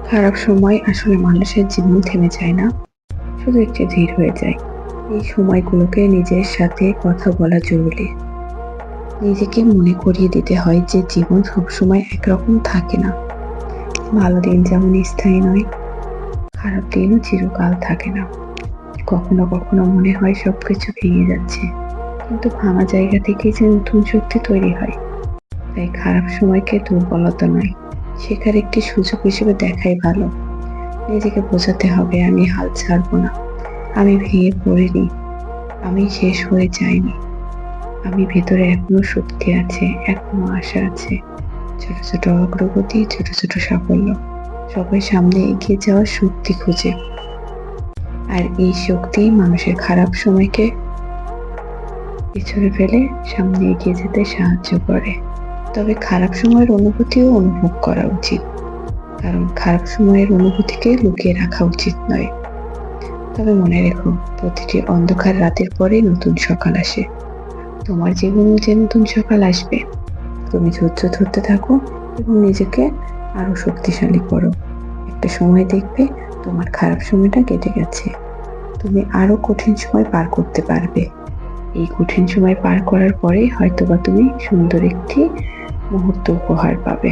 খারাপ সময় আসলে মানুষের জীবন থেমে যায় না, শুধু একটু ধীর হয়ে যায়। এই সময়গুলোকে নিজের সাথে কথা বলা জরুরি। নিজেকে মনে করিয়ে দিতে হয় যে জীবন সবসময় একরকম থাকে না। ভালো দিন যেমন স্থায়ী নয়, খারাপ দিনও চিরকাল থাকে না। কখনো কখনো মনে হয় সবকিছু ভেঙে যাচ্ছে, কিন্তু ভাঙা জায়গা থেকেই যে নতুন শক্তি তৈরি হয়। তাই খারাপ সময়কে দুর্বলতা নয়, শেখার একটি সুযোগ হিসেবে দেখাই ভালো। নিজেকে বোঝাতে হবে আমি হাল ছাড়বো না, আমি ভেঙে পড়িনি, আমি শেষ হয়ে যাইনি, আমি ভেতরে এখনো শক্তি আছে, এখনো আশা আছে। ছোট ছোট অগ্রগতি, ছোট ছোট সাফল্য, সবাই সামনে এগিয়ে যাওয়ার শক্তি খুঁজে। আর এই শক্তি মানুষের খারাপ সময়কে পিছনে ফেলে সামনে এগিয়ে যেতে সাহায্য করে। তবে খারাপ সময়ের অনুভূতিও অনুভব করা উচিত, কারণ খারাপ সময়ের অনুভূতিকে লুকিয়ে রাখা উচিত নয়। তবে মনে রেখো, প্রতিটি অন্ধকার রাতের পরে নতুন সকাল আসে। তোমার জীবনেও যে নতুন সকাল আসবে। তুমি ধৈর্য ধরতে থাকো এবং নিজেকে আরো শক্তিশালী করো। একটা সময় দেখবে তোমার খারাপ সময়টা কেটে গেছে। তুমি আরো কঠিন সময় পার করতে পারবে। এই কঠিন সময় পার করার পরেই হয়তোবা তুমি সুন্দর একটি মুহূর্ত উপহার পাবে।